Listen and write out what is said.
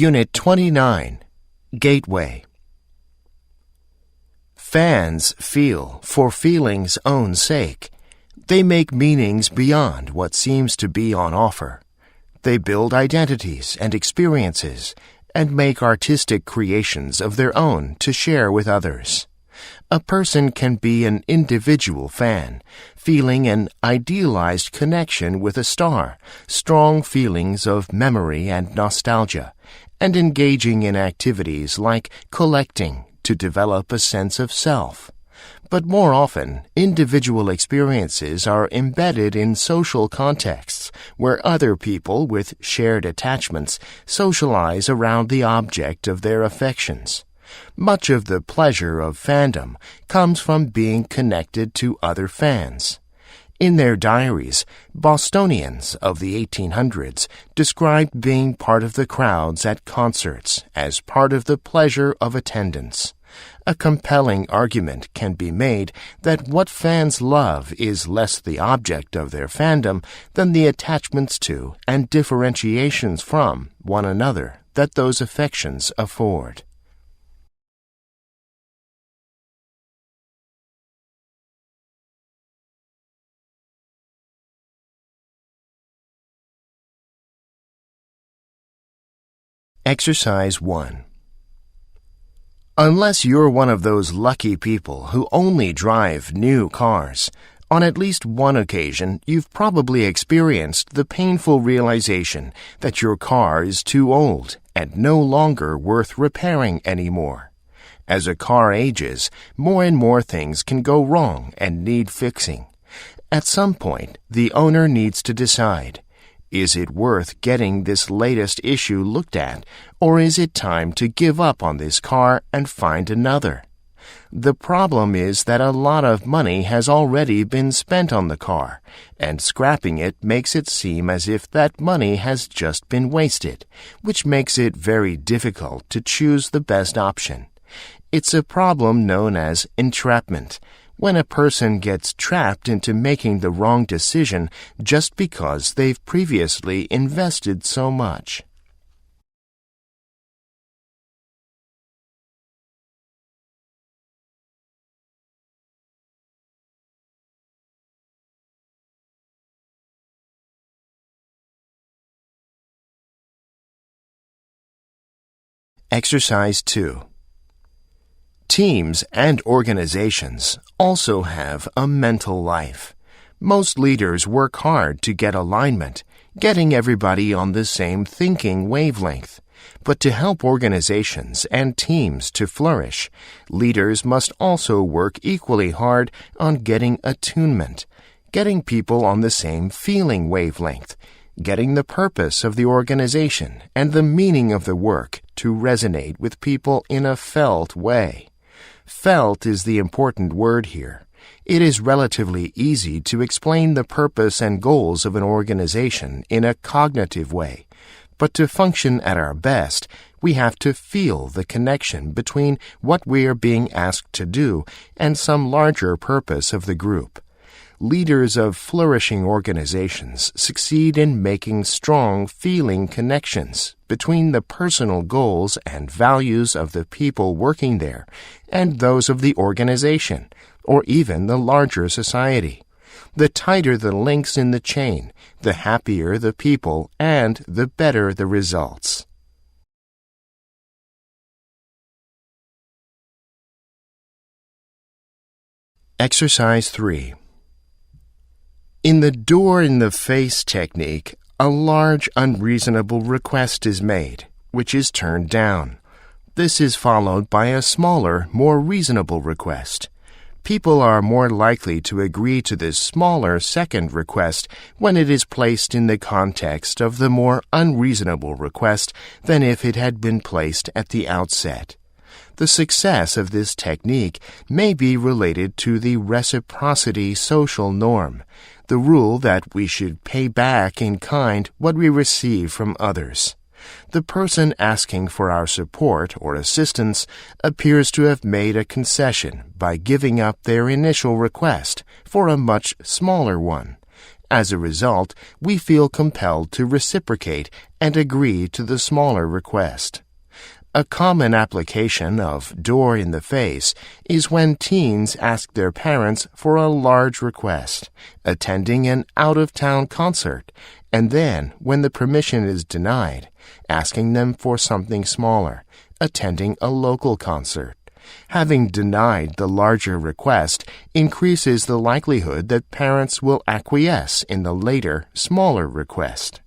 Unit 29, Gateway. Fans feel for feeling's own sake. They make meanings beyond what seems to be on offer. They build identities and experiences and make artistic creations of their own to share with others. A person can be an individual fan, feeling an idealized connection with a star, strong feelings of memory and nostalgia, and engaging in activities like collecting to develop a sense of self. But more often, individual experiences are embedded in social contexts where other people with shared attachments socialize around the object of their affections. Much of the pleasure of fandom comes from being connected to other fans. In their diaries, Bostonians of the 1800s described being part of the crowds at concerts as part of the pleasure of attendance. A compelling argument can be made that what fans love is less the object of their fandom than the attachments to and differentiations from one another that those affections afford. Exercise 1. Unless you're one of those lucky people who only drive new cars, on at least one occasion you've probably experienced the painful realization that your car is too old and no longer worth repairing anymore. As a car ages, more and more things can go wrong and need fixing. At some point, the owner needs to decide, is it worth getting this latest issue looked at, or is it time to give up on this car and find another? The problem is that a lot of money has already been spent on the car, and scrapping it makes it seem as if that money has just been wasted, which makes it very difficult to choose the best option. It's a problem known as entrapment, when a person gets trapped into making the wrong decision just because they've previously invested so much. Exercise 2. Teams and organizations also have a mental life. Most leaders work hard to get alignment, getting everybody on the same thinking wavelength. But to help organizations and teams to flourish, leaders must also work equally hard on getting attunement, getting people on the same feeling wavelength, getting the purpose of the organization and the meaning of the work to resonate with people in a felt way. Felt is the important word here. It is relatively easy to explain the purpose and goals of an organization in a cognitive way, but to function at our best, we have to feel the connection between what we are being asked to do and some larger purpose of the group. Leaders of flourishing organizations succeed in making strong feeling connections between the personal goals and values of the people working there and those of the organization, or even the larger society. The tighter the links in the chain, the happier the people and the better the results. Exercise 3. In the door-in-the-face technique, a large unreasonable request is made, which is turned down. This is followed by a smaller, more reasonable request. People are more likely to agree to this smaller second request when it is placed in the context of the more unreasonable request than if it had been placed at the outset. The success of this technique may be related to the reciprocity social norm, the rule that we should pay back in kind what we receive from others. The person asking for our support or assistance appears to have made a concession by giving up their initial request for a much smaller one, As a result, we feel compelled to reciprocate and agree to the smaller request. A common application of door in the face is when teens ask their parents for a large request, attending an out-of-town concert, and then, when the permission is denied, asking them for something smaller, attending a local concert. Having denied the larger request increases the likelihood that parents will acquiesce in the later, smaller request.